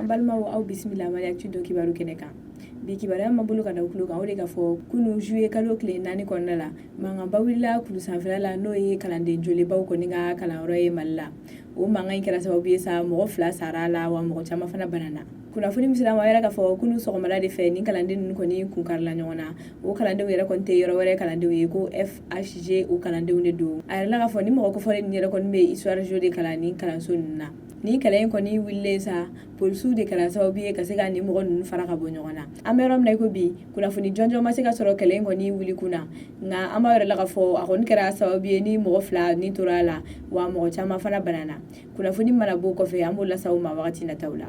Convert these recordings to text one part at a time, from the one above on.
An balimaw aw bisimila mari actu do kibaru kɛnɛ kan. Bi kibaruya ma bolo ka da kulo kan o de ka fɔ kunu juillet kalo tile 4 kɔnɔna la mankanba wulila kulu sanfɛla la n'o ye kalanden jolenbaw kɔni ka kalanyɔrɔ ye Mali la. O mankan in kɛra sababu ye sa mɔgɔ 2 sara la wa mɔgɔ caman fana banana. Kunnafoni min sera ma yɛrɛ ka fɔ kunu sɔgɔmada de fɛ ni kalanden ninnu kɔni kun karila ɲɔgɔn na. O kalandenw yɛrɛ kɔni tɛ yɔrɔ wɛrɛ kalandenw ye ko FHG o kalandenw de don. A yɛrɛ la ka fɔ ni mɔgɔ kofɔlen nin yɛrɛ kɔni bɛ histoire géo de kalan ni kalanso ninnu na. Ni kalan in kɔni wulilen sa polisiw de kɛra sababu ye ka se ka ni mɔgɔ ninnu fara ka bɔ ɲɔgɔn na. An bɛ yɔrɔ min na i ko bi kunnafoni jɔnjɔn ma se ka sɔrɔ kɛlɛ in kɔni wuli kun na. Nka an b'a yɛrɛ la ka fɔ a kɔni kɛra sababu ye ni mɔgɔ 2 ni tora la wa mɔgɔ caman fana banana. Kunnafoni mana bɔ kɔfɛ an b'o lasaw ma wagati nataw la.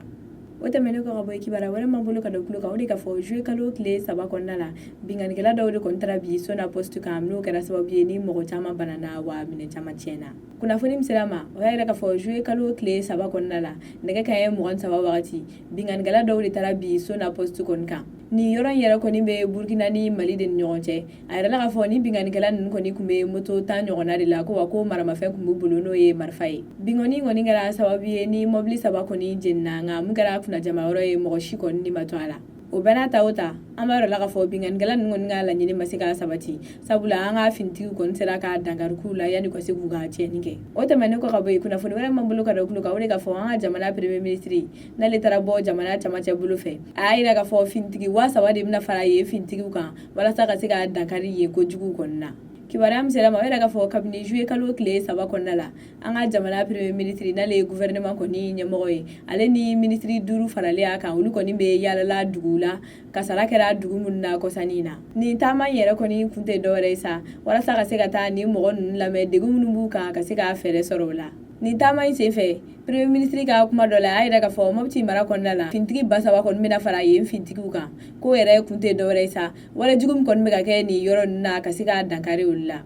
O tɛmɛnen kɔ ka bɔ kibaruya wɛrɛ ma bolo ka da kulo kan o de ka fɔ juillet kalo tile 3 kɔnɔna la bingannikɛla dɔw de kɔni taara bi Sona Poste kan n'o kɛra sababu ye ni mɔgɔ caman banana wa minɛn caman tiɲɛna. Kunnafoni min sera ma o y'a yɛrɛ ka fɔ juillet kalo tile 3 kɔnɔna la nɛgɛ kanɲɛ 23 wagati bingannikɛla dɔw de taara bi Sona Poste kɔni kan. Ni yɔrɔ in yɛrɛ kɔni bɛ Burkina ni Mali de ni ɲɔgɔn cɛ. A yɛrɛ la ka fɔ ni bingannikɛla ninnu kɔni kun bɛ moto 10 ɲɔgɔnna de la ko wa ko maramafɛn kun b'u bolo n'o ye marifa ye. Bingɔni kɔni kɛra sababu ye ni mobili 3 kɔni jenina nka mun kɛra kunnajamayɔrɔ ye mɔgɔ si kɔni ni ma to a la. O bɛɛ n'a ta o ta an b'a yɔrɔ la ka fɔ bingannikɛla ninnu kɔni ka laɲini ma se ka sabati sabula an ka finitigiw kɔni sera ka dankari k'u la yanni u ka se k'u ka tiɲɛni kɛ. O tɛmɛnen kɔ ka bɔ yen kunnafoni wɛrɛ man bolo ka da kulo kan o de ka fɔ an ka jamana premier ministre n'ale taara bɔ jamana camancɛ bolo fɛ a y'a yira ka fɔ finitigi 3000 de bɛna fara yen finitigiw kan walasa ka se ka dankari yen kojuguw kɔni na. Kibaruya min sera ma o yɛrɛ ka fɔ kabini juillet kalo tile 3 kɔnɔna la an ka jamana premier ministre n'ale ye gouvernement kɔni ɲɛmɔgɔ ye ale ni ministre 5 faralen a kan olu kɔni bɛ yaalala duguw la kasara kɛra dugu minnu na kɔsani in na. Nin taama in yɛrɛ kɔni kun tɛ dɔwɛrɛ ye sa walasa ka se ka taa ni mɔgɔ ninnu lamɛn degun minnu b'u kan ka se ka fɛɛrɛ sɔrɔ o la. Nin taama in senfɛ premier ministre ka kuma dɔ la a y'a yɛrɛ ka fɔ Mopti mara kɔnɔna la finitigi 3000 kɔni bɛna fara yen finitigiw kan ko yɛrɛ kun tɛ dɔwɛrɛ ye sa walejugu min kɔni bɛ ka kɛ nin yɔrɔ ninnu na ka se ka dankari olu la.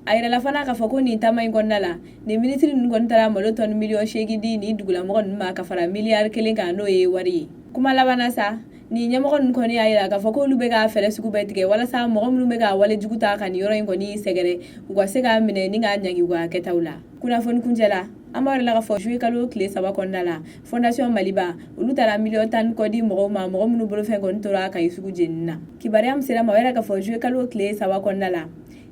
A yirala fana k'a fɔ ko nin taama in kɔnɔna la nin ministre ninnu kɔni taara malo tɔni miliyɔn 8 di ni dugulamɔgɔ ninnu ma ka fara miliyari 1 kan n'o ye wari ye. Kuma laban na sa nin ɲɛmɔgɔ ninnu kɔni y'a yira k'a fɔ k'olu bɛ ka fɛɛrɛ sugu bɛɛ tigɛ walasa mɔgɔ minnu bɛ ka walejugu ta ka nin yɔrɔ in kɔni sɛgɛrɛ u ka se ka minɛ ni ka ɲangi u ka kɛtaw la. Kunnafoni kuncɛ la an b'a yɛrɛ la ka fɔ juillet kalo tile 3 kɔnɔna la fondation Maliba olu taara miliyɔn 10 kɔ di mɔgɔw ma mɔgɔ minnu bolofɛn kɔni tora Kayi sugu jenini na. Kibaruya min sera ma o yɛrɛ ka fɔ juillet kalo tile 3 kɔnɔna la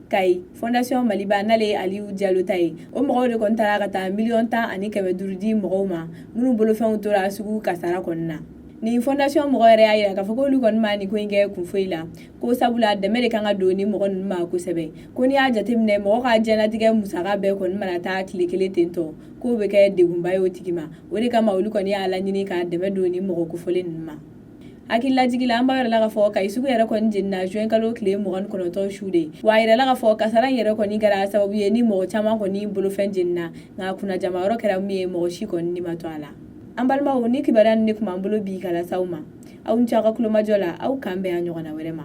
Kayi fondation Maliba n'ale Aliyu Jalo ta ye o mɔgɔw de kɔni taara ka taa miliyɔn 10,500 di mɔgɔw ma minnu bolofɛnw tora sugu kasara kɔni na. Nin fondation mɔgɔ yɛrɛ y'a yira k'a fɔ k'olu kɔni ma nin ko in kɛ kun foyi la ko sabula dɛmɛ de kan ka don ni mɔgɔ ninnu ma kosɛbɛ ko n'i y'a jateminɛ mɔgɔ ka diɲɛlatigɛ musaka bɛɛ kɔni mana taa tile 1 ten tɔ k'o bɛ kɛ degunba ye o tigi ma o de kama olu kɔni y'a laɲini ka dɛmɛ don ni mɔgɔ kofɔlen ninnu ma. Hakililajigi la an b'a yɛrɛ la ka fɔ Kayi sugu yɛrɛ kɔni jenina juin kalo tile 29 su de wa a yɛrɛ la ka fɔ kasara in yɛrɛ kɔni kɛra sababu ye ni mɔgɔ caman kɔni bolofɛn jenina nka kunnajamayɔrɔ kɛra min ye mɔgɔ si kɔni ni ma to a la. An balimaw ni kibaruya nin de kun b'an bolo bi ka las'aw ma aw ni ce aw ka kulomajɔ la aw k'an bɛn a ɲɔgɔnna wɛrɛ ma.